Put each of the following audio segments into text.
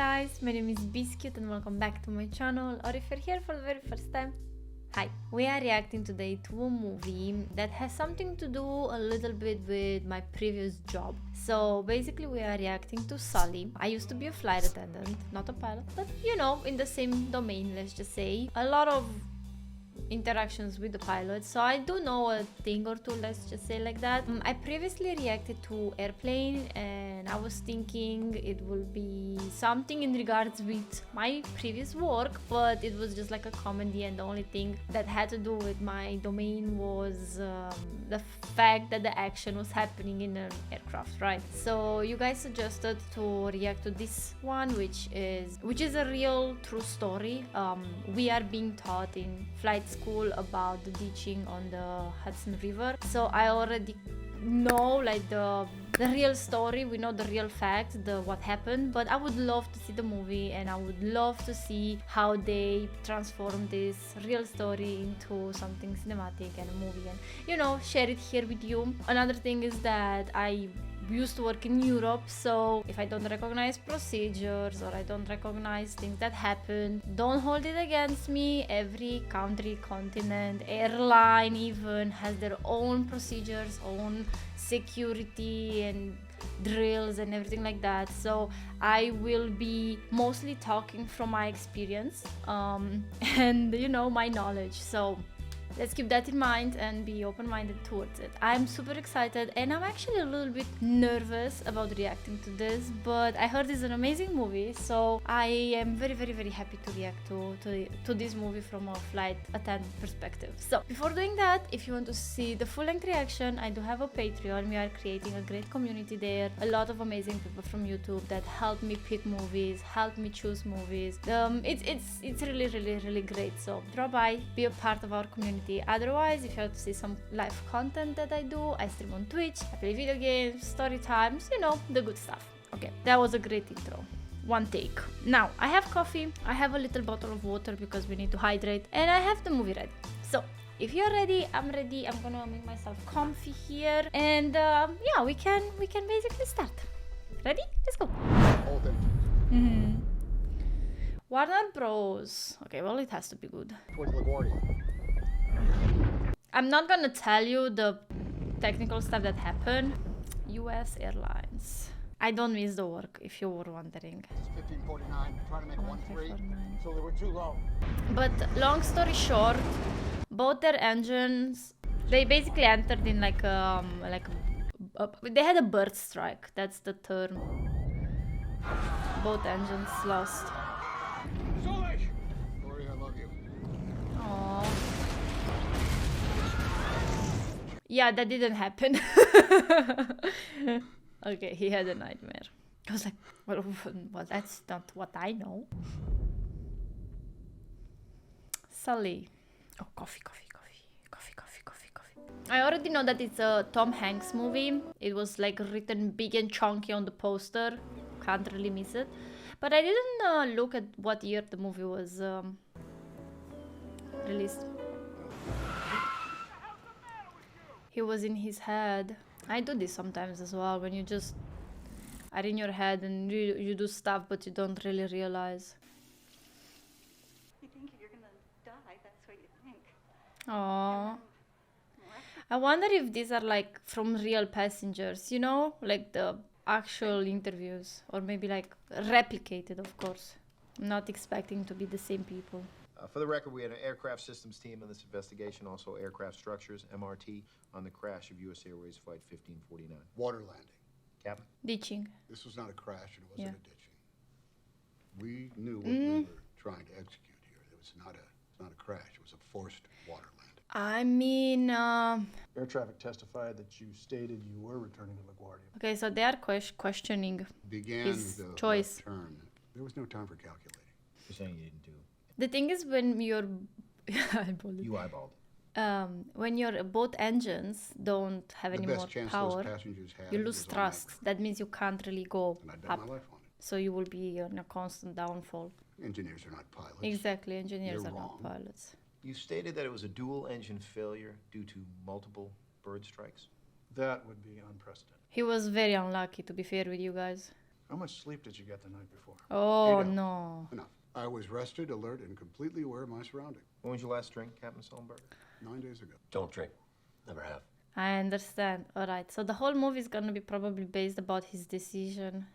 guys, my name is BissFlix and welcome back to my channel, or if you're here for the very first time, hi. We are reacting today to a movie that has something to do a little bit with my previous job. So basically we are reacting to Sully. I used to be a flight attendant, not a pilot, but you know, in the same domain, let's just say. A lot of interactions with the pilot, so I do know a thing or two, let's just say like that. I previously reacted to Airplane and I was thinking it will be something in regards with my previous work, but it was just like a comedy, and the only thing that had to do with my domain was the fact that the action was happening in an aircraft, right? So you guys suggested to react to this one, which is a real true story. We are being taught in flight school about the ditching on the Hudson River, so I already know like the real story. We know the real facts, what happened, but I would love to see the movie, and I would love to see how they transform this real story into something cinematic and a movie, and you know, share it here with you. Another thing is that I used to work in Europe, so if I don't recognize procedures or I don't recognize things that happen, don't hold it against me. Every country, continent, airline even has their own procedures, own security and drills and everything like that. So I will be mostly talking from my experience and you know, my knowledge. So let's keep that in mind and be open-minded towards it. I'm super excited, and I'm actually a little bit nervous about reacting to this, but I heard it's an amazing movie, so I am very happy to react to this movie from a flight attendant perspective. So before doing that, if you want to see the full-length reaction, I do have a Patreon. We are creating a great community there. A lot of amazing people from YouTube that help me pick movies, help me choose movies. It's really great. So drop by, be a part of our community. Otherwise, if you want to see some live content that I do, I stream on Twitch, I play video games, story times, you know, the good stuff. Okay, that was a great intro. One take. Now, I have coffee, I have a little bottle of water because we need to hydrate, and I have the movie ready. So, if you're ready, I'm ready. I'm gonna make myself comfy here, and yeah, we can basically start. Ready? Let's go. Hold it. Warner Bros. Okay, well, it has to be good. Towards LaGuardia. I'm not gonna tell you the technical stuff that happened. US Airlines. I don't miss the work, if you were wondering. It's 1549. Trying to make 13. So they were too low. But long story short, both their engines, they basically entered in like they had a bird strike. That's the term. Both engines lost. Sully! Lori, I love you. Aww. Yeah, that didn't happen. Okay, he had a nightmare. I was like, well, that's not what I know. Sully. Oh, coffee. I already know that it's a Tom Hanks movie. It was like written big and chunky on the poster. Can't really miss it. But I didn't look at what year the movie was released. He was in his head. I do this sometimes as well, when you just are in your head and you do stuff but you don't really realize. You think you're gonna die, that's what you think. Aww. I wonder if these are like from real passengers, you know? Like the actual interviews, or maybe like replicated, of course. I'm not expecting to be the same people. For the record, we had an aircraft systems team in this investigation, also aircraft structures, MRT, on the crash of U.S. Airways Flight 1549. Water landing. Captain? Ditching. This was not a crash, and it wasn't Yeah. a ditching. We knew what we were trying to execute here. It was not a crash. It was a forced water landing. I mean, Air traffic testified that you stated you were returning to LaGuardia. okay, so they are questioning Began his the choice. left turn. There was no time for calculating. You're saying you didn't do. The thing is, when you're You eyeballed. when your both engines don't have The any best more chance power, those passengers had you was lose on that trust. ground. That means you can't really go And I bet up. my life on it. So you will be on a constant downfall. Engineers are not pilots. Exactly, engineers You're are not wrong. pilots. You stated that it was a dual engine failure due to multiple bird strikes. That would be unprecedented. He was very unlucky, to be fair with you guys. How much sleep did you get the night before? Oh 8 hours. no. Enough. I was rested, alert, and completely aware of my surroundings. When was your last drink, Captain Sullenberger? 9 days ago. Don't drink. Never have. I understand. Alright, so the whole movie is gonna be probably based about his decision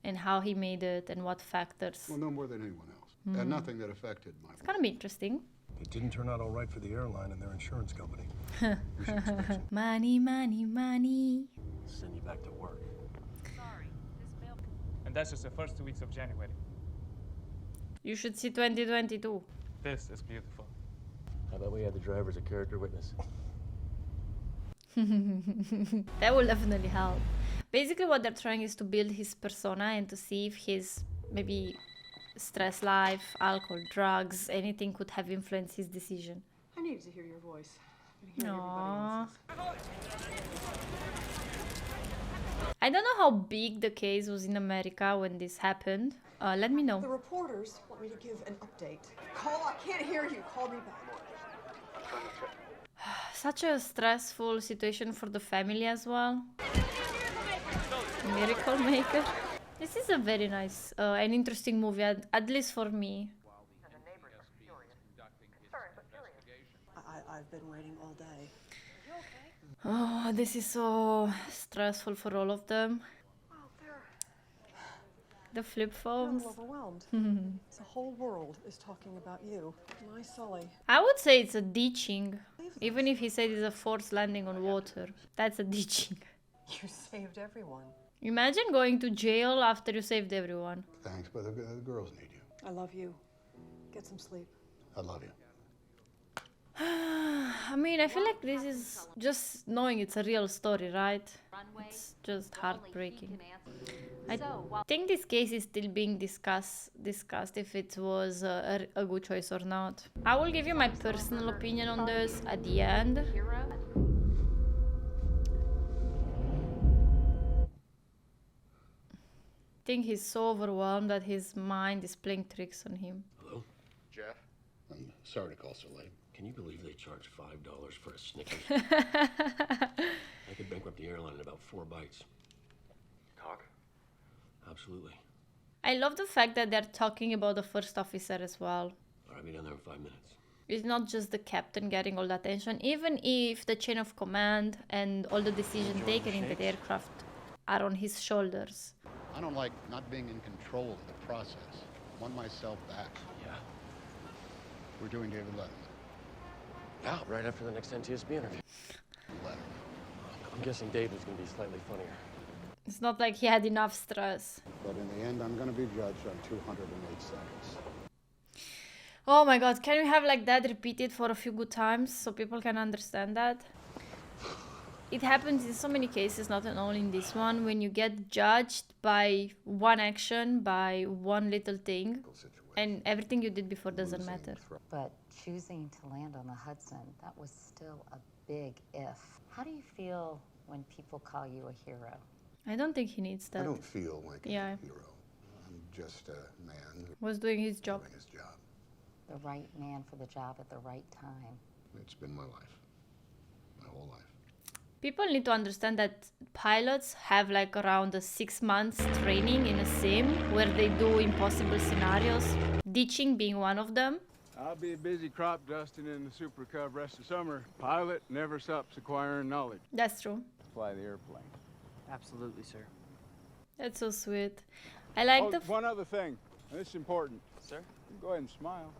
and how he made it and what factors. Well, no more than anyone else. And nothing that affected my It's gonna be interesting. It didn't turn out all right for the airline and their insurance company. We should expect some. Money, money, money. Send you back to work. And that's just the first 2 weeks of January. You should see 2022. This is beautiful. How about we have the driver as a character witness? That will definitely help. Basically what they're trying is to build his persona and to see if his maybe stress life, alcohol, drugs, anything could have influenced his decision. I needed to hear your voice. I hear Aww. everybody else's. I don't know how big the case was in America when this happened. Let me know. The reporters want me to give an update. Call, I can't hear you. Call me back. Such a stressful situation for the family as well. Miracle Maker. This is a very nice and interesting movie, at least for me. I've been waiting all day. Oh, this is so stressful for all of them. Wow, The flip I'm phones. overwhelmed. The whole world is talking about you. My Sully. I would say it's a ditching. Even if he said it's a forced landing on water. That's a ditching. You saved everyone. Imagine going to jail after you saved everyone. Thanks, but the girls need you. I love you. Get some sleep. I love you. I mean, I feel like this is just knowing it's a real story, right? It's just heartbreaking. I think this case is still being discussed if it was a good choice or not. I will give you my personal opinion on this at the end. I think he's so overwhelmed that his mind is playing tricks on him. Hello? Jeff? I'm sorry to call so late. Can you believe they charge $5 for a Snickers? I could bankrupt the airline in about 4 bites. Talk? Absolutely. I love the fact that they're talking about the first officer as well. All right, be down there in 5 minutes. It's not just the captain getting all the attention, even if the chain of command and all the decisions taken in the aircraft are on his shoulders. I don't like not being in control of the process. I want myself back. Yeah. We're doing David Letterman. Yeah, right after the next NTSB interview. Letterman. I'm guessing Dave was going to be slightly funnier. It's not like he had enough stress. But in the end, I'm going to be judged on 208 seconds. Oh my god, can we have like that repeated for a few good times so people can understand that? It happens in so many cases, not only in this one, when you get judged by one action, by one little thing, and everything you did before doesn't matter. But choosing to land on the Hudson, that was still a big if. How do you feel when people call you a hero? I don't think he needs that. I don't feel like a Yeah. hero. I'm just a man who Was doing his job. doing his job. The right man for the job at the right time. It's been my life. My whole life. People need to understand that pilots have like around a 6 months training in a sim where they do impossible scenarios, ditching being one of them. I'll be busy crop dusting in the Super Cub rest of summer. Pilot never stops acquiring knowledge. That's true. Fly the airplane. Absolutely, sir. That's so sweet. I like the one other thing. This is important. Sir? Go ahead and smile.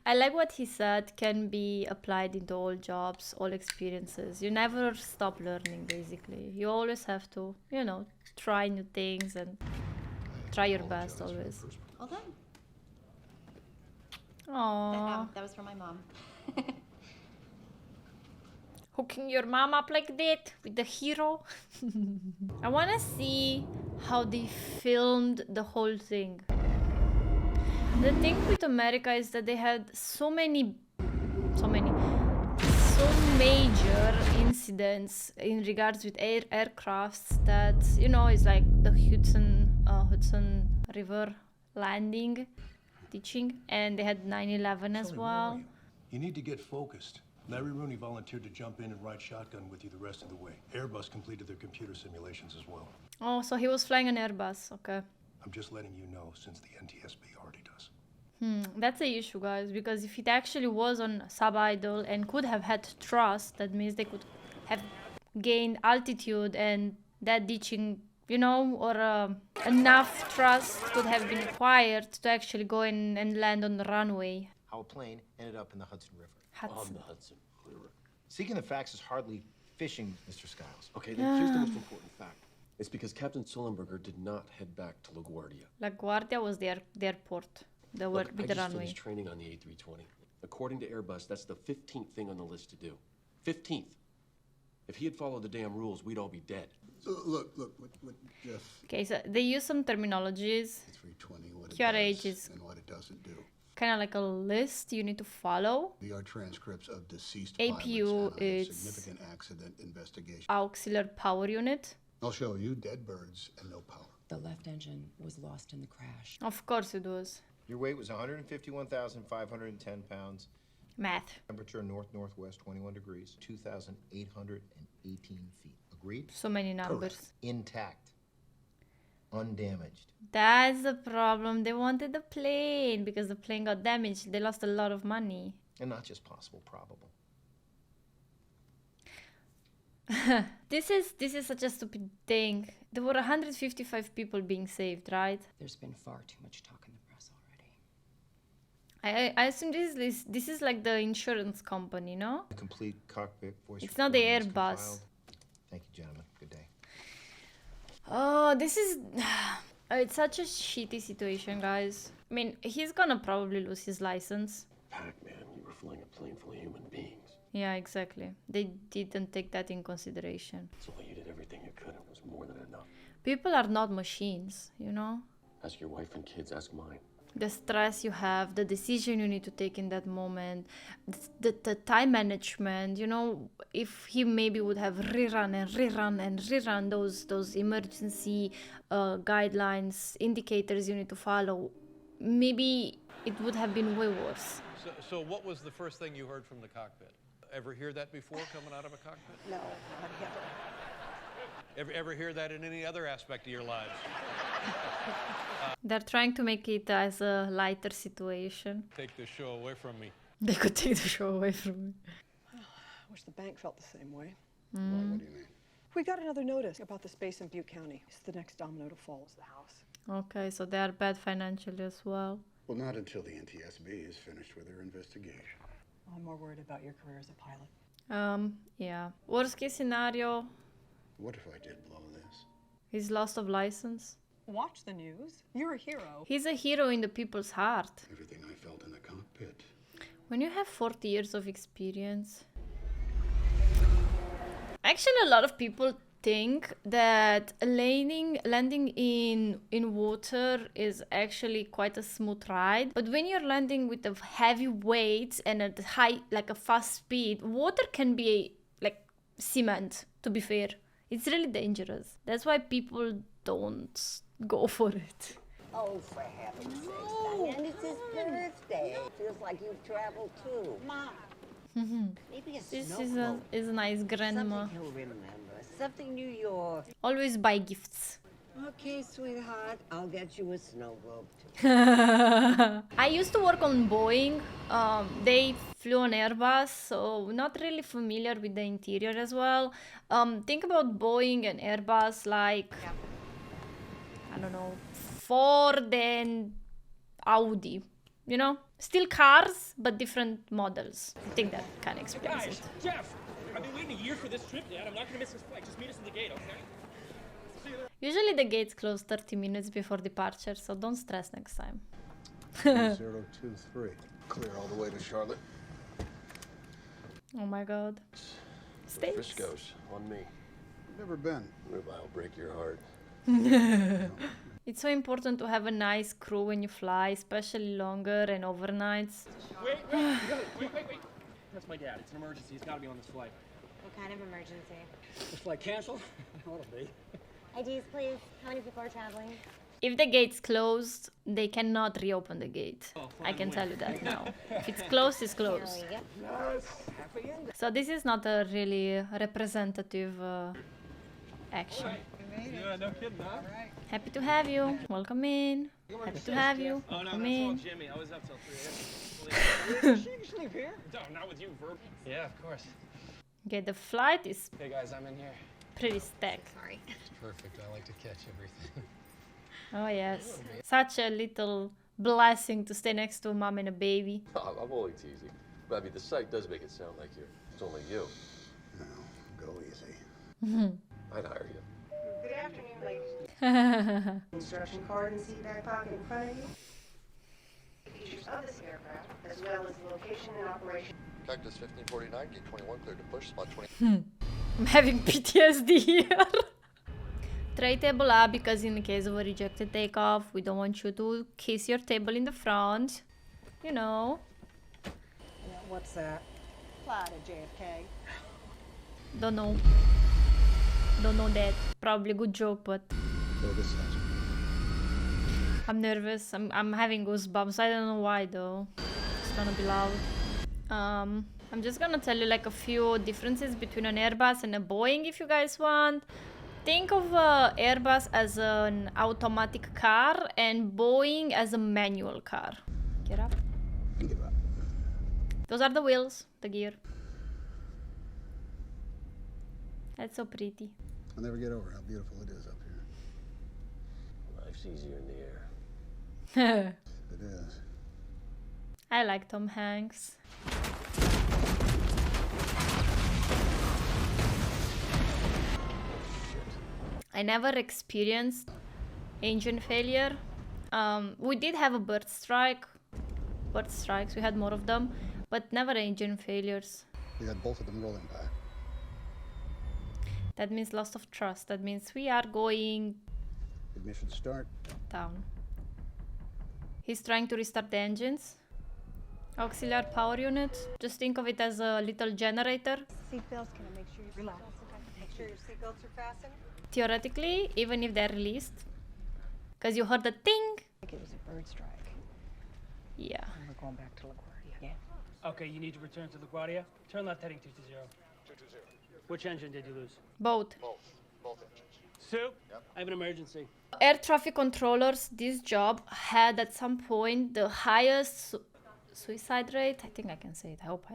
I like what he said can be applied into all jobs, all experiences. You never stop learning, basically. You always have to, you know, try new things and try your best always. All done. Aww. That was for my mom. Hooking your mom up like that with the hero. I want to see how they filmed the whole thing. The thing with America is that they had so major incidents in regards with aircrafts that, you know, it's like the Hudson River landing, teaching, and they had 9/11 as well. You need to get focused. Larry Rooney volunteered to jump in and ride shotgun with you the rest of the way. Airbus completed their computer simulations as well. Oh, so he was flying an Airbus. Okay. I'm just letting you know since the NTSB already does. That's the issue, guys, because if it actually was on sub-idle and could have had thrust, that means they could have gained altitude, and that ditching, you know, or enough thrust could have been required to actually go in and land on the runway. How a plane ended up in the Hudson River. On the Hudson River. Seeking the facts is hardly fishing, Mr. Skiles. Okay, then here's the most important fact. It's because Captain Sullenberger did not head back to LaGuardia. LaGuardia was the airport. The Look, with I the just runway. finished training on the A320. According to Airbus, that's the 15th thing on the list to do. 15th. If he had followed the damn rules, we'd all be dead. So look, what Jeff, Okay, so they use some terminologies. A320, what it QRH does is and what it doesn't do. kind of like a list you need to follow. VR transcripts of deceased APU pilots and a is significant accident investigation. auxiliary power unit. I'll show you dead birds and no power. The left engine was lost in the crash. Of course it was. Your weight was 151,510 pounds. Math. Temperature north-northwest, 21 degrees, 2,818 feet. Agreed? So many numbers. Intact. Undamaged. That's the problem. They wanted the plane because the plane got damaged. They lost a lot of money. And not just possible, probable. This is such a stupid thing. There were 155 people being saved, right? There's been far too much talk in the press already. I assume this is like the insurance company, no? A complete cockpit voice. It's not the recording is Airbus. compiled. Thank you, gentlemen. Good day. Oh, this is... It's such a shitty situation, guys. I mean, he's gonna probably lose his license. Pac-Man, you were flying a plane full of human beings. Yeah, exactly. They didn't take that in consideration. Sully, you did everything you could. It was more than enough. People are not machines, you know? Ask your wife and kids, ask mine. The stress you have, the decision you need to take in that moment, the time management, you know, if he maybe would have rerun those emergency guidelines, indicators you need to follow, maybe it would have been way worse. So what was the first thing you heard from the cockpit? Ever hear that before coming out of a cockpit? No, not ever. Ever hear that in any other aspect of your lives? They're trying to make it as a lighter situation. Take this show away from me. They could take the show away from me. I wish the bank felt the same way. Why, what do you mean? We got another notice about the space in Butte County. It's the next domino to fall is the house. Okay, so they are bad financially as well. Well, not until the NTSB is finished with their investigation. I'm more worried about your career as a pilot. Yeah. Worst case scenario, What if I did blow this? he's lost of license. Watch the news. You're a hero. He's a hero in the people's heart. Everything I felt in the cockpit. When you have 40 years of experience... Actually, a lot of people think that landing in water is actually quite a smooth ride. But when you're landing with the heavy weights and at high, like a fast speed, water can be like cement, to be fair. It's really dangerous. That's why people don't go for it. Oh, for heaven's sake, Diane, it's his birthday. Feels like you've traveled too. Mom, maybe a This snowboat. is a nice grandma. Something he'll remember. Something New York. Always buy gifts. Okay, sweetheart, I'll get you a snow globe too. I used to work on Boeing. They flew on Airbus, so not really familiar with the interior as well. Think about Boeing and Airbus like, I don't know, Ford and Audi, you know? Still cars, but different models. I think that kind of explains it. Jeff! I've been waiting a year for this trip, Dad. I'm not gonna miss this flight. Just meet us in the gate, okay? See you there. Usually the gates close 30 minutes before departure, so don't stress next time. 023. Clear all the way to Charlotte. Oh my god. States? Frisco's on me. Never been. I'll break your heart. It's so important to have a nice crew when you fly, especially longer and overnights. Wait. That's my dad. It's an emergency. He's gotta be on this flight. What kind of emergency? This flight canceled? Ought to be. IDs, please. How many people are traveling? If the gate's closed, they cannot reopen the gate. I can tell you that now. If it's closed, it's closed. So this is not a really representative action. Yeah, no kidding, huh? Happy to have you. Welcome in. Happy to have you. Oh, no, Welcome that's all in. Jimmy. I was up till 3 a.m. She sleep here? No, not with you, Verb. Yeah, of course. Okay, the flight is Hey, guys, I'm in here. pretty stacked. Sorry. It's perfect. I like to catch everything. Oh yes. Such a little blessing to stay next to a mom and a baby. Oh, I'm only teasing. But I mean, the site does make it sound like it's only you. No, go easy. I'd hire you. Good afternoon, ladies. Instruction card and seat back pocket in front of you. Features of this aircraft, as well as the location and operation. Cactus 1549, gate 21, cleared to push, spot 20. I'm having PTSD here. Tray table up because in the case of a rejected takeoff, we don't want you to kiss your table in the front. You know. What's that? Fly to JFK. Don't know. Don't know that. Probably a good joke, but So this is I'm nervous. I'm having goosebumps. I don't know why though. It's gonna be loud. I'm just gonna tell you like a few differences between an Airbus and a Boeing if you guys want. Think of Airbus as an automatic car and Boeing as a manual car. Get up. Give up. Those are the wheels, the gear. That's so pretty. I'll never get over how beautiful it is up here. Life's easier in the air. It is. I like Tom Hanks. I never experienced engine failure. We did have a bird strikes, we had more of them, but never engine failures. We had both of them rolling by. That means loss of trust. That means we are going Ignition start. down. He's trying to restart the engines. Auxiliary power unit. Just think of it as a little generator. Seatbelts, can I make sure you relax? Make sure your seatbelts are fastened. Theoretically, even if they're released. Because you heard the ting. I think it was a bird strike. Yeah. And we're going back to LaGuardia. Yeah. Okay, you need to return to LaGuardia. Turn left heading 220. 220. Which engine did you lose? Both. Both engines. Sue? Yep. I have an emergency. Air traffic controllers, this job had at some point the highest suicide rate. I think I can say it. I hope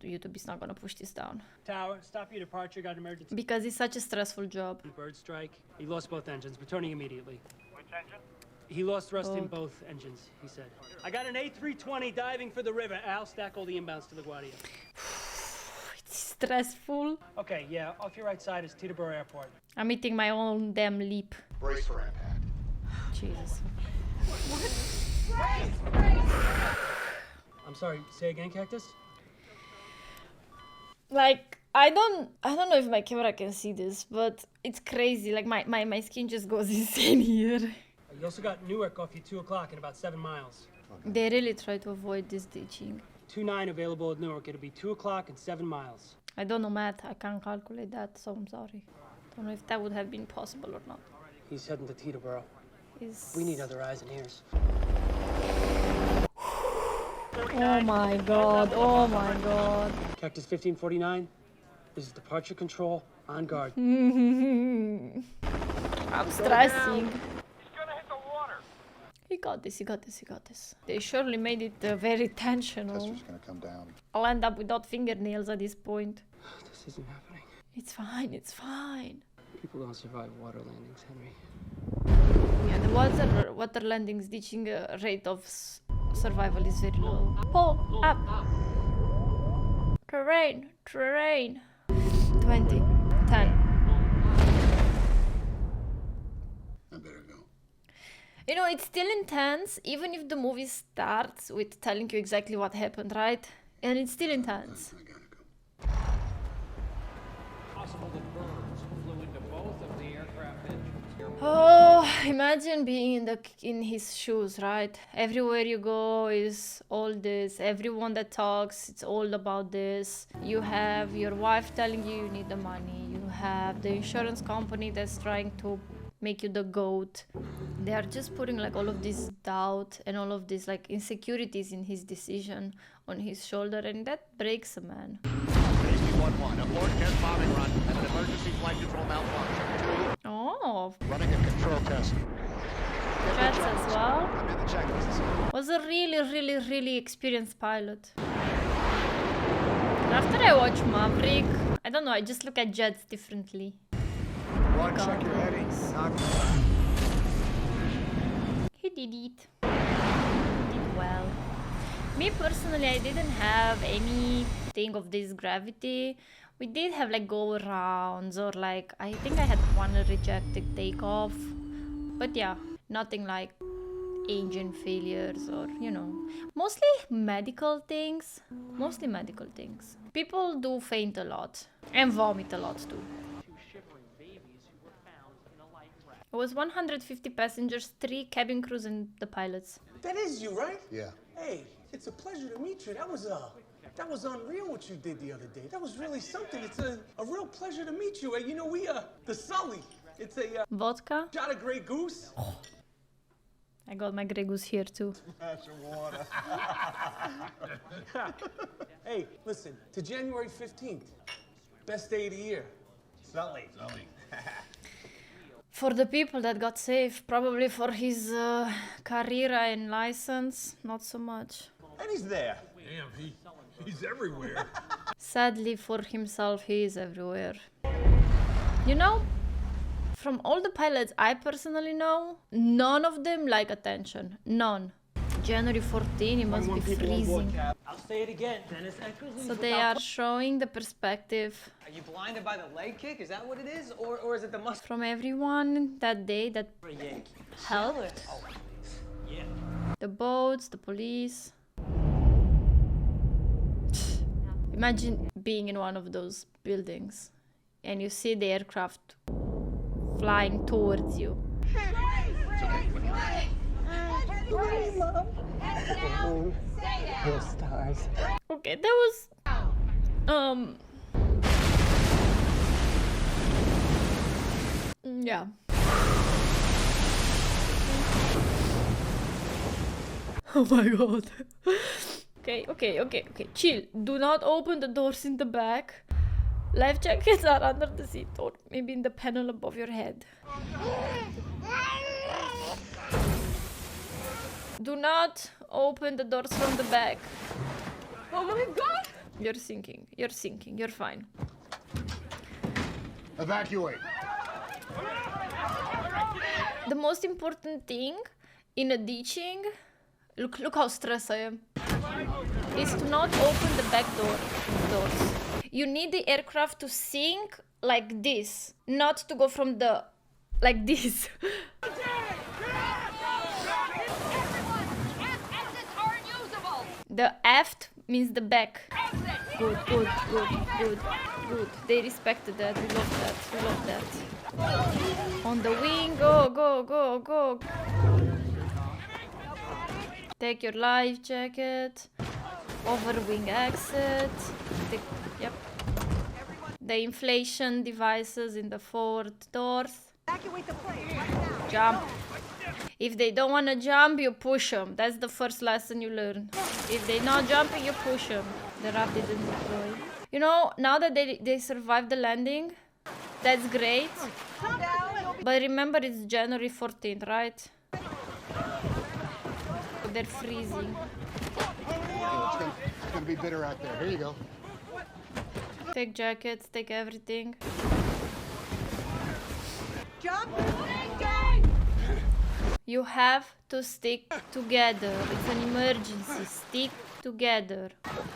YouTube is not gonna push this down. Tower, stop your departure, got an emergency. Because it's such a stressful job. Bird strike. He lost both engines, returning immediately. Which engine? He lost thrust in both engines, he said. I got an A320 diving for the river. Al, stack all the inbounds to LaGuardia. It's stressful. Okay, yeah, off your right side is Teterboro Airport. I'm eating my own damn lip. Brace for impact. Jesus. I'm sorry, say again, Cactus? Like, I don't know if my camera can see this, but it's crazy. Like my skin just goes insane here. You also got Newark off you 2 o'clock in about 7 miles. They really try to avoid this ditching. 2-9 available at Newark. It'll be 2 o'clock and 7 miles. I don't know math. I can't calculate that, so I'm sorry. Don't know if that would have been possible or not. He's heading to Teterboro. Is... We need other eyes and ears. Oh my god, oh my god. Cactus 1549, this is departure control, on guard. I'm stressing. He's gonna hit the water. He got this, he got this, he got this. They surely made it very tensional. Tester's gonna come down. I'll end up without fingernails at this point. This isn't happening. It's fine, it's fine. People don't survive water landings, Henry. Yeah, the water landings ditching rate of survival is very low. Pull up. Terrain, terrain. 20, 10. I better go. You know, it's still intense, even if the movie starts with telling you exactly what happened, right? And it's still intense. I gotta go. Possible that birds flew into both of the aircraft engines. Oh, imagine being in his shoes, right? Everywhere you go is all this. Everyone that talks, it's all about this. You have your wife telling you you need the money. You have the insurance company that's trying to make you the goat. They are just putting like all of this doubt and all of these like insecurities in his decision on his shoulder, and that breaks a man. 1-1, abort test bombing run, and an emergency flight control malfunction. Oh. Running a control test. Jets as well. I'm in the checklist. Was a really experienced pilot. After I watch Maverick, I don't know, I just look at jets differently. One, check your headings. He did it. Did well. Me personally, I didn't have anything of this gravity. We did have like go arounds, or like I think I had one rejected takeoff. But yeah, nothing like engine failures or, you know, mostly medical things. People do faint a lot and vomit a lot too. It was 150 passengers, 3 cabin crews and the pilots. That is you, right? Yeah. Hey, it's a pleasure to meet you. That was unreal what you did the other day. That was really something. It's a real pleasure to meet you. You know, the Sully. It's a vodka. Shot of Grey Goose. I got my Grey Goose here too. Water. Hey, listen, to January 15th. Best day of the year. Sully. For the people that got saved, probably for his career and license, not so much. And he's there. Damn, he's everywhere. Sadly for himself, he is everywhere. You know, from all the pilots I personally know, none of them like attention. None. January 14, it must be freezing. I'll say it again. Dennis Eckersley's So they are showing the perspective. Are you blinded by the leg kick? Is that what it is? Or is it the muscle? From everyone that day that helped. Yeah. The boats, the police. Imagine being in one of those buildings and you see the aircraft flying towards you. Stars. Okay, that was yeah. Oh my god. Okay. Chill. Do not open the doors in the back. Life jackets are under the seat or maybe in the panel above your head. Do not open the doors from the back. Oh my god! You're sinking. You're fine. Evacuate. The most important thing in a ditching, look how stressed I am, is to not open the back doors. You need the aircraft to sink like this, not to go from the, like this. The aft means the back. Good. They respected that. We love that. On the wing, go. Take your life jacket. Over wing exit. Yep. The inflation devices in the forward doors. Jump. If they don't want to jump, you push them. That's the first lesson you learn. If they're not jumping, you push them. The RAF didn't deploy. You know, now that they survived the landing, that's great. But remember, it's January 14th, right? They're freezing. It's gonna be bitter out there. Here you go. Take jackets, take everything. Jump! You have to stick together. It's an emergency. Stick together.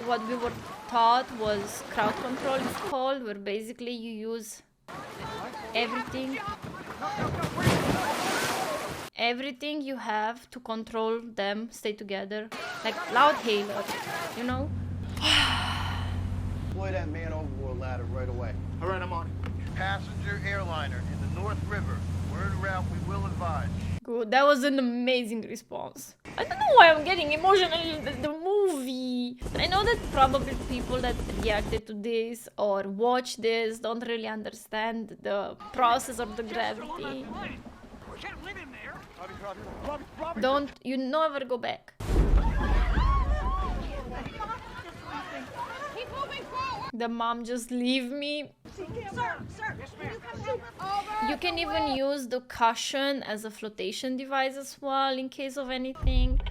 What we were taught was crowd control is called, where basically you use everything you have to control them, stay together. Like loud hailer, you know? Deploy that man overboard ladder right away. All right, I'm on it. Passenger airliner in the North River. Word route, we will advise. Good. That was an amazing response. I don't know why I'm getting emotional in the movie. I know that probably people that reacted to this or watch this don't really understand the process of the gravity. Don't, you never go back. The mom just leave me. You can even use the cushion as a flotation device as well in case of anything.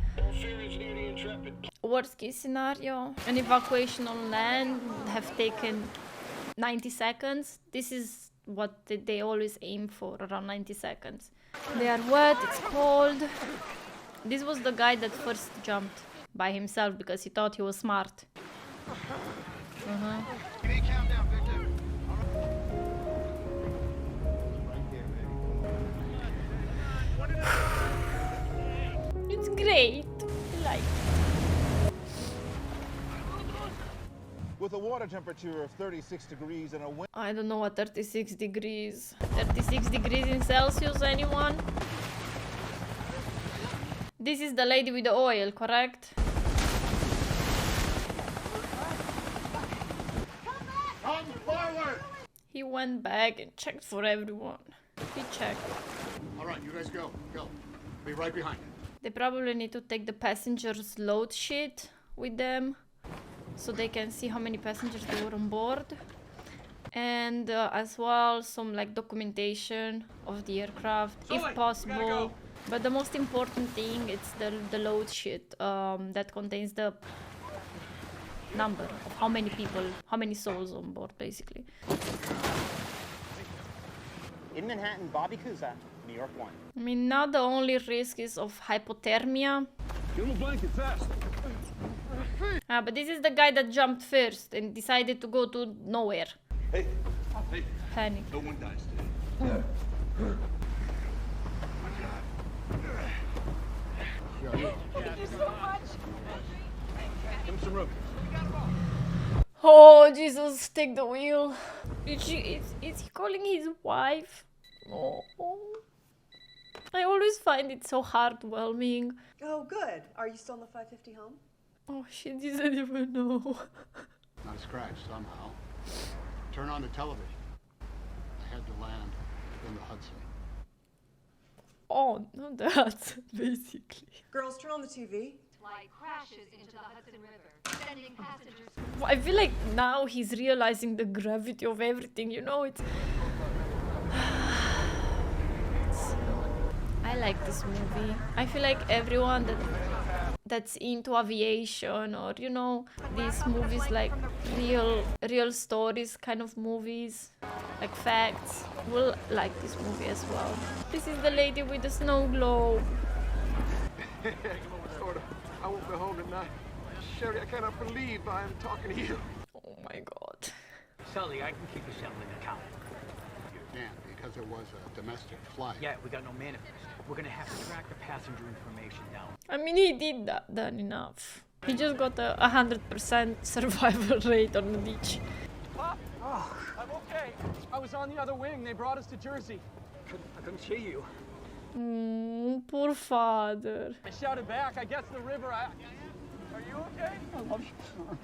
Worst case scenario, an evacuation on land would have taken 90 seconds. This is what they always aim for, around 90 seconds. They are wet, it's cold. This was the guy that first jumped by himself because he thought he was smart. It's great. I like it. With a water temperature of 36 degrees and a wind... I don't know what 36 degrees. 36 degrees in Celsius, anyone? This is the lady with the oil, correct? Come forward! He went back and checked for everyone. He checked. All right, you guys go. Go. Be right behind you. They probably need to take the passengers' load sheet with them so they can see how many passengers they were on board. And as well, some like documentation of the aircraft, if possible. But the most important thing is the load sheet that contains the number of how many people, how many souls on board, basically. In Manhattan, Bobby Kuza, New York 1. I mean, now the only risk is of hypothermia. Give him a blanket fast. But this is the guy that jumped first and decided to go to nowhere. Hey, Panic. no one dies today. Thank you so much. Give him some room. Oh, Jesus, take the wheel. Is he calling his wife? Oh. I always find it so heartwarming. Oh, good. Are you still in the 550 home? Oh, she doesn't even know. Not a scratch somehow. Turn on the television. I had to land in the Hudson. Oh, no, that's basically. Girls, turn on the TV. Flight crashes into the Hudson River, sending passengers. I feel like now he's realizing the gravity of everything, you know? I like this movie. I feel like everyone that's into aviation or, you know, these movies like real stories kind of movies, like facts, will like this movie as well. This is the lady with the snow globe. Sort of. I won't be home tonight. Sherry, I cannot believe I am talking to you. Oh my God. Sully, I can keep a settling account. You can't because it was a domestic flight. Yeah, we got no manifest. We're gonna have to track the passenger information down. I mean, he did that done enough. He just got a 100% survival rate on the beach. Pop! Oh, I'm okay. I was on the other wing. They brought us to Jersey. I couldn't see you. Poor father. I shouted back. I guess the river. Are you okay? I love you, son.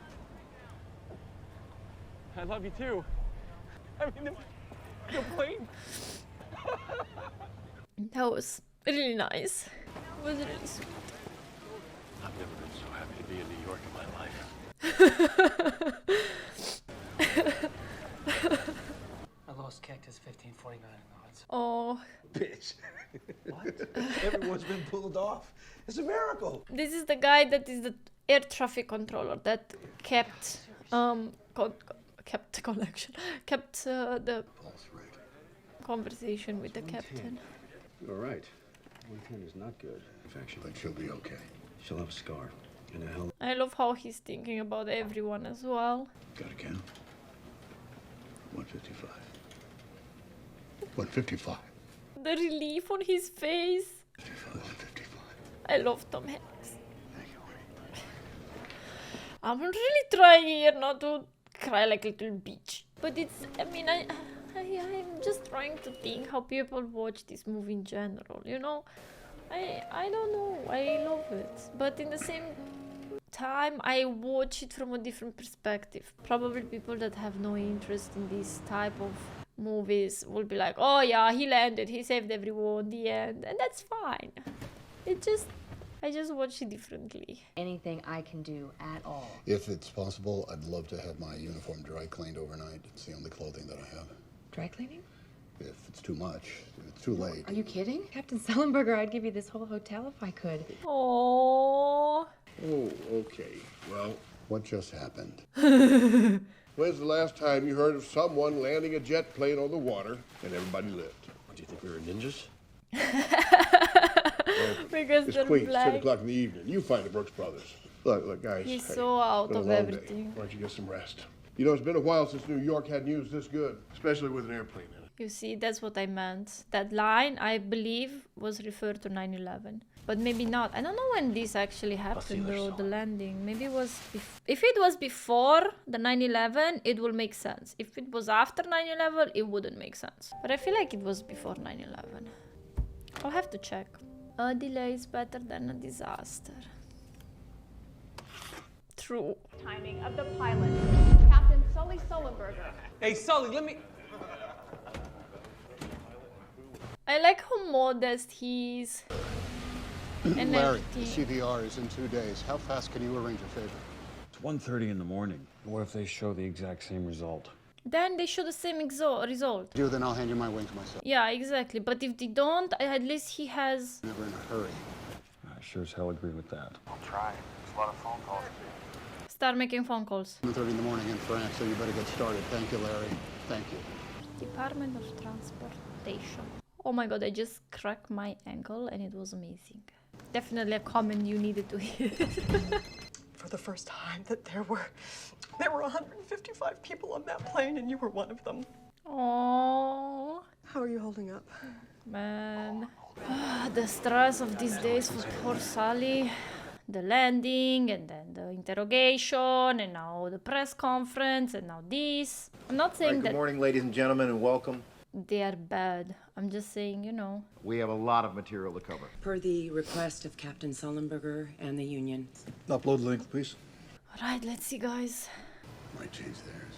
I love you too. I mean, the plane. That was really nice. It was really sweet. I've never been so happy to be in New York in my life. I lost Cactus 1549 knots. Oh. Bitch. What? Everyone's been pulled off. It's a miracle. This is the guy that is the air traffic controller that kept the conversation with the captain. You're right. 110 is not good. Infection. But she'll be okay. She'll have a scar and a hell. I love how he's thinking about everyone as well. Got a can? 155. 155. The relief on his face. 155. I love Tom Hanks. I'm really trying here not to cry like a little bitch. But it's, I mean, I'm just trying to think how people watch this movie in general, you know? I don't know. I love it, but in the same time, I watch it from a different perspective. Probably people that have no interest in this type of movies will be like, oh yeah, he landed, he saved everyone, the end, and that's fine. I just watch it differently. Anything I can do at all. If it's possible, I'd love to have my uniform dry cleaned overnight. It's the only clothing that I have. Dry cleaning? If it's too much, if it's too late. Are you kidding? Captain Sullenberger, I'd give you this whole hotel if I could. Oh. Oh, okay. Well, what just happened? When's the last time you heard of someone landing a jet plane on the water and everybody lived? Do you think we were ninjas? Because it's they're Queens, black. 10 o'clock in the evening. You find the Brooks Brothers. Look, guys. He's hey, so out been a of long everything. Day. Why don't you get some rest? You know, it's been a while since New York had news this good, especially with an airplane in it. You see, that's what I meant. That line, I believe, was referred to 9/11. But maybe not. I don't know when this actually happened, though, the landing. Maybe it was... If it was before the 9/11, it will make sense. If it was after 9/11, it wouldn't make sense. But I feel like it was before 9/11. I'll have to check. A delay is better than a disaster. True. Timing of the pilot, Captain Sully Sullenberger. Hey, Sully, let me... I like how modest he is. And Larry, the everything. CVR is in 2 days. How fast can you arrange a favor? It's 1:30 in the morning. What if they show the exact same result? Then they show the same result. Do, then I'll hand you my wings myself. Yeah, exactly. But if they don't, at least he has... Never in a hurry. I sure as hell agree with that. I'll try. There's a lot of phone calls. Start making phone calls. 7:30 in the morning in France, so you better get started. Thank you, Larry. Thank you. Department of Transportation. Oh my god, I just cracked my ankle and it was amazing. Definitely a comment you needed to hear. For the first time that there were 155 people on that plane and you were one of them. Oh, How are you holding up? man. The stress of these days for poor Sully. The landing and then the interrogation and now the press conference and now this. I'm not saying Good that morning, ladies and gentlemen, and welcome. they are bad. I'm just saying, you know. We have a lot of material to cover. Per the request of Captain Sullenberger and the Union. Upload the link, please. Alright, let's see, guys. Might change theirs.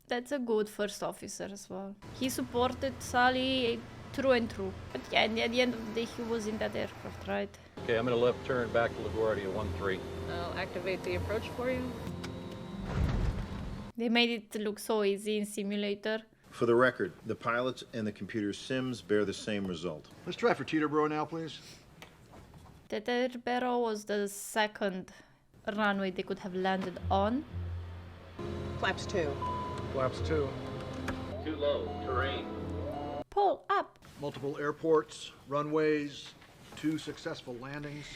That's a good first officer as well. He supported Sully through and through. But yeah, and at the end of the day, he was in that aircraft, right? Okay, I'm gonna left turn back to LaGuardia 13. I'll activate the approach for you. They made it look so easy in simulator. For the record, the pilots and the computer sims bear the same result. Let's try for Teterboro now, please. Teterboro was the second runway they could have landed on. Flaps 2. Flaps 2. Too low. Terrain. Pull up. Multiple airports, runways, 2 successful landings.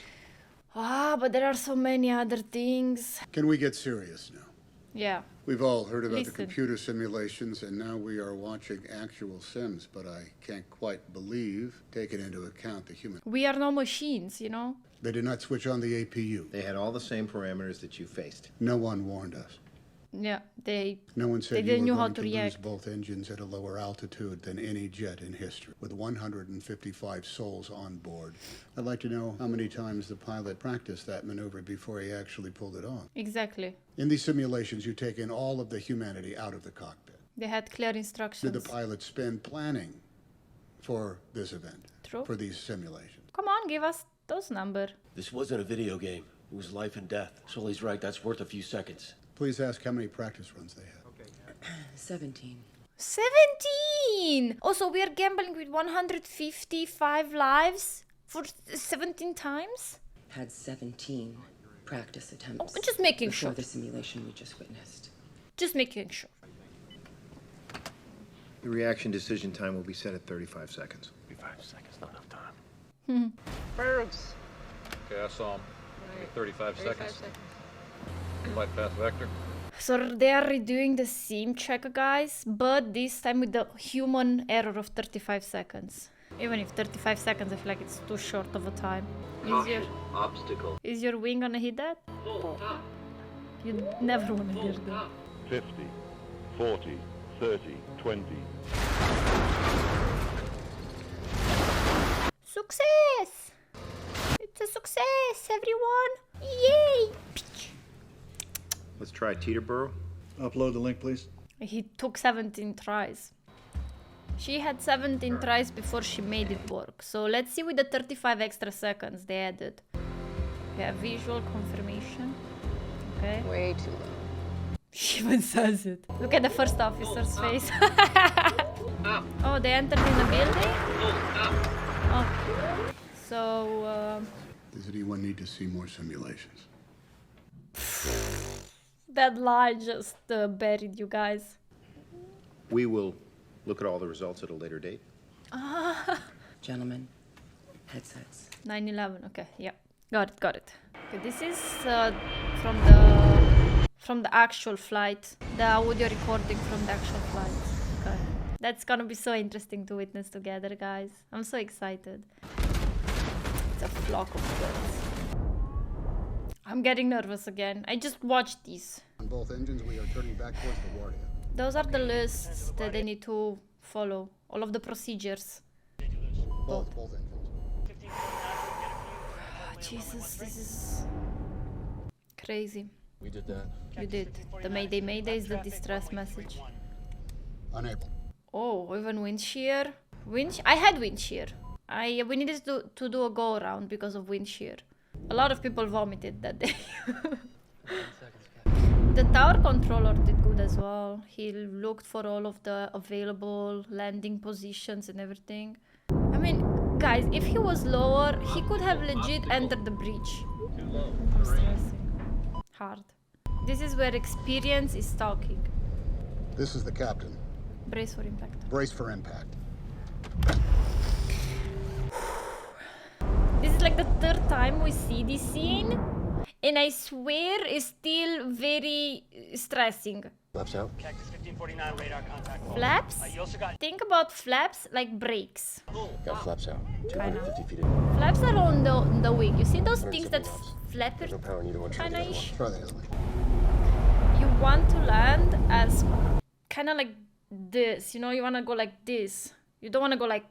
Ah, but there are so many other things. Can we get serious now? Yeah. We've all heard about Listen. the computer simulations, and now we are watching actual sims, but I can't quite believe, taking into account the human. We are no machines, you know? They did not switch on the APU. They had all the same parameters that you faced. No one warned us. Yeah, they No one They said you didn't were know how going to to lose react. both engines at a lower altitude than any jet in history. With 155 souls on board, I'd like to know how many times the pilot practiced that maneuver before he actually pulled it off. exactly. In these simulations, you take in all of the humanity out of the cockpit. They had clear Did instructions. the pilot spend planning for this event? True. For these simulations? Come on, give us those number. This wasn't a video game. It was life and death. Sully's right. That's worth a few seconds. Please ask how many practice runs they had. 17. 17! Also, we are gambling with 155 lives for 17 times? Had 17 practice attempts. Oh, just making before sure. the simulation we just witnessed. Just making sure. The reaction decision time will be set at 35 seconds. 35 seconds, not enough time. Birds. Okay, I saw him. 35 seconds. Flight path vector. So they are redoing the sim check, guys, but this time with the human error of 35 seconds. Even if 35 seconds, I feel like it's too short of a time. Obstacle. Is your wing gonna hit that? You never wanna hear that. 50, 40, 30, 20. Success! It's a success, everyone! Yay! Let's try Teterboro. Upload the link, please. He took 17 tries. She had 17 tries before she made it work. So let's see with the 35 extra seconds they added. We have visual confirmation. Okay. Way too low. She even says it. Look at the first officer's face. Oh, they entered in the building? Oh. So, Does anyone need to see more simulations? that lie just buried you guys. We will look at all the results at a later date. Gentlemen, headsets. 9/11. Okay, yeah, got it. Okay, this is from the actual flight, the audio recording from the actual flight. Okay, that's gonna be so interesting to witness together, guys. I'm so excited. It's a flock of birds. I'm getting nervous again. I just watched these. On both engines, we are turning back towards LaGuardia. Those are the lists that they need to follow. All of the procedures. Both engines. Jesus, this is crazy. We did that. You did. The Mayday is the distress message. Unable. Oh, even wind shear. I had wind shear. We needed to do a go around because of wind shear. A lot of people vomited that day. The tower controller did good as well. He looked for all of the available landing positions and everything. I mean, guys, if he was lower, he could have legit entered the breach. I'm stressing. Hard. This is where experience is talking. This is the captain. Brace for impact. Brace for impact. This is like the third time we see this scene, and I swear it's still very stressing. Flaps out. Cactus 1549 radar contact. Flaps? You also got Think about flaps like brakes. Got flaps out. Kinda. 250 feet in. Flaps are on the wing. You see those things 170 that knots. flap There's no power in either one. Try the other one. kinda-ish? Try the other one. You want to land as kind of like this, you know, you want to go like this. You don't want to go like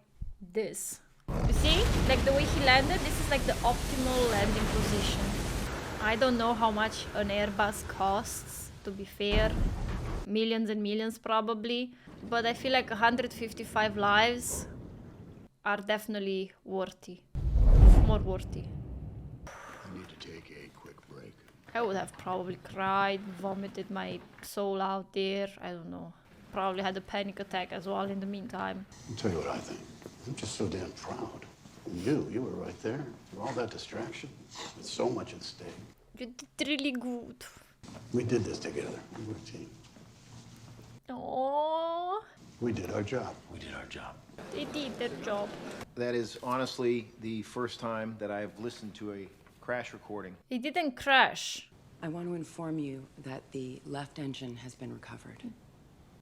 this. You see, like the way he landed, this is like the optimal landing position. I don't know how much an Airbus costs, to be fair. Millions and millions probably. But I feel like 155 lives are definitely worthy. More worthy. I need to take a quick break. I would have probably cried, vomited my soul out there. I don't know. Probably had a panic attack as well in the meantime. I'll tell you what I think. I'm just so damn proud. And you were right there. Through all that distraction, with so much at stake. You did really good. We did this together. We were a team. Oh, We did our job. We did our job. they did their job. That is honestly the first time that I've listened to a crash recording. It didn't crash. I want to inform you that the left engine has been recovered.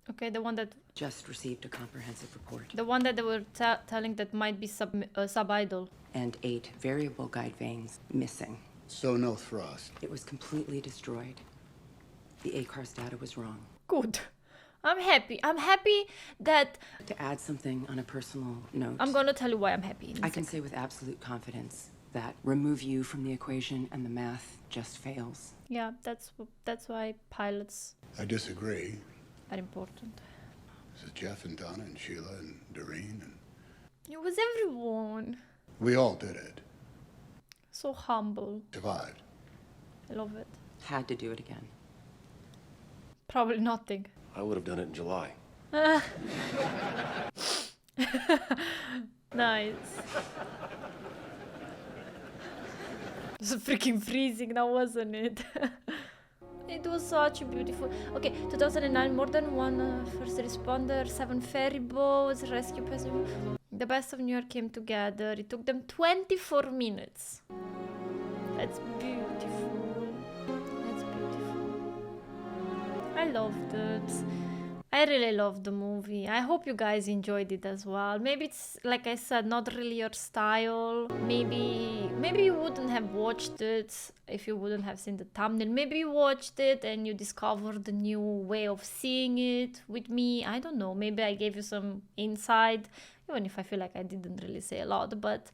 Okay, the one that Received a comprehensive report. they were telling that might be sub-idle. And 8 variable guide vanes missing. So no thrust. It was completely destroyed. The ACARS data was wrong. Good. I'm happy. I'm happy that... To add something on a personal note, I'm gonna tell you why I'm happy. I can say with absolute confidence that remove you from the equation and the math just fails. Yeah, that's why pilots I disagree. are important. This is Jeff and Donna and Sheila and Doreen and It was everyone. we all did it. So humble. Survived. I love it. Had to do it again. Probably nothing. I would have done it in July. Nice. It was freaking freezing now, wasn't it? It was such a beautiful... Okay, 2009, more than one first responder, 7 ferry boats, rescue passengers. The best of New York came together. It took them 24 minutes. That's beautiful. That's beautiful. I loved it. I really loved the movie. I hope you guys enjoyed it as well. Maybe it's, like I said, not really your style. Maybe you wouldn't have watched it if you wouldn't have seen the thumbnail. Maybe you watched it and you discovered a new way of seeing it with me. I don't know. Maybe I gave you some insight, even if I feel like I didn't really say a lot. But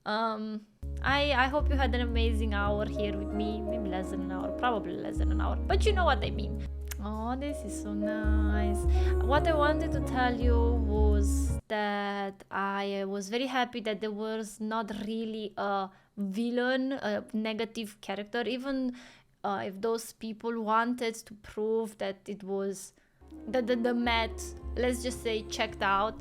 I hope you had an amazing hour here with me. Maybe less than an hour, probably less than an hour, but you know what I mean. Oh, this is so nice. What I wanted to tell you was that I was very happy that there was not really a villain, a negative character, even if those people wanted to prove that it was that the meth, let's just say, checked out.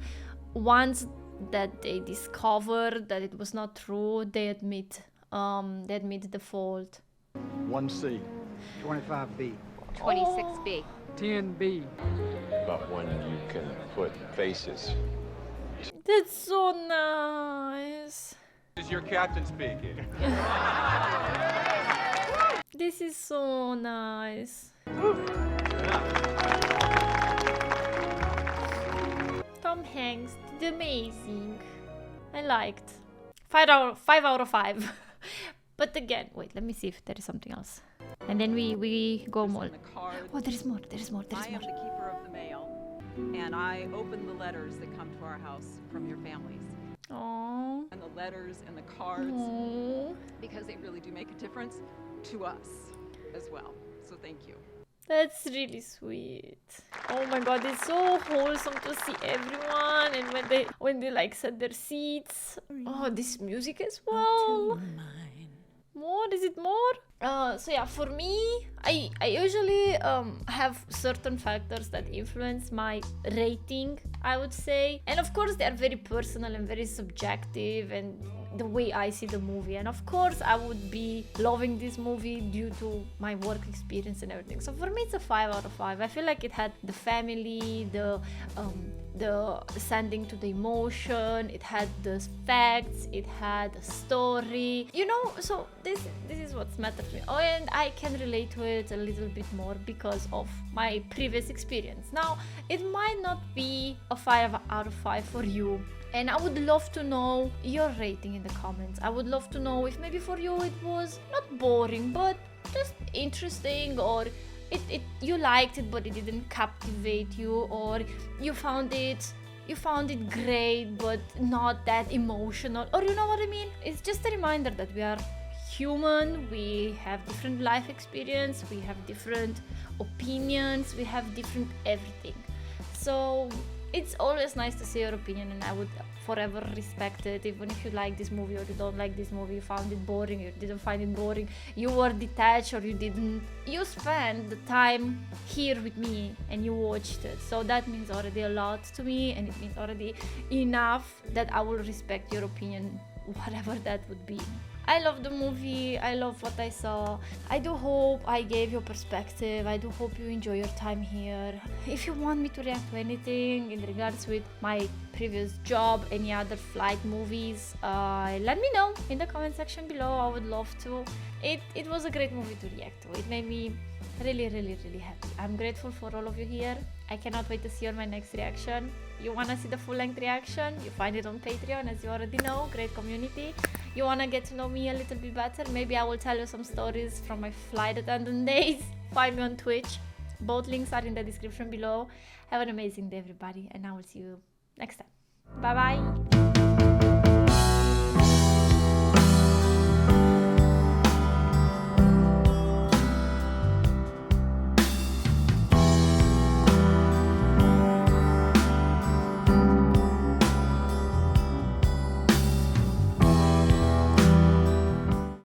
Once that they discovered that it was not true, they admit the fault. 1C. 25B. 26B. 10B. But when you can put faces. That's so nice. This is your captain speaking. This is so nice. Tom Hanks did amazing. I liked. 5 out of 5. But again, wait, let me see if there is something else. And then we go more. Oh, there is more. I am the keeper of the mail, and I open the letters that come to our house from your families. Aww. And the letters and the cards, Aww. because they really do make a difference to us as well. So thank you. That's really sweet. Oh my god, it's so wholesome to see everyone, and when they like set their seats. Oh, this music as well. More? Is it more? So yeah, for me, I usually have certain factors that influence my rating, I would say. And of course, they are very personal and very subjective, and the way I see the movie. And of course, I would be loving this movie due to my work experience and everything. So for me, it's a 5 out of 5. I feel like it had the family, the sending to the emotion, it had the facts, it had a story, you know. So this is what matters to me. Oh, and I can relate to it a little bit more because of my previous experience. Now, it might not be a 5 out of 5 for you, and I would love to know your rating in the comments. I would love to know if maybe for you it was not boring but just interesting, or you liked it but it didn't captivate you, or you found it great but not that emotional, or you know what I mean. It's just a reminder that we are human, we have different life experience, we have different opinions, we have different everything. So it's always nice to see your opinion, and I would forever respect it. Even if you like this movie or you don't like this movie, you found it boring, you didn't find it boring, you were detached or you didn't, you spent the time here with me and you watched it. So that means already a lot to me, and it means already enough that I will respect your opinion, whatever that would be. I love the movie, I love what I saw. I do hope I gave you perspective, I do hope you enjoy your time here. If you want me to react to anything in regards with my previous job, any other flight movies, let me know in the comment section below. I would love to. It was a great movie to react to. It made me really happy. I'm grateful for all of you here. I cannot wait to see you on my next reaction. You wanna see the full-length reaction? You find it on Patreon, as you already know. Great community. You wanna get to know me a little bit better? Maybe I will tell you some stories from my flight attendant days. Find me on Twitch. Both links are in the description below. Have an amazing day, everybody, and I will see you next time. Bye bye.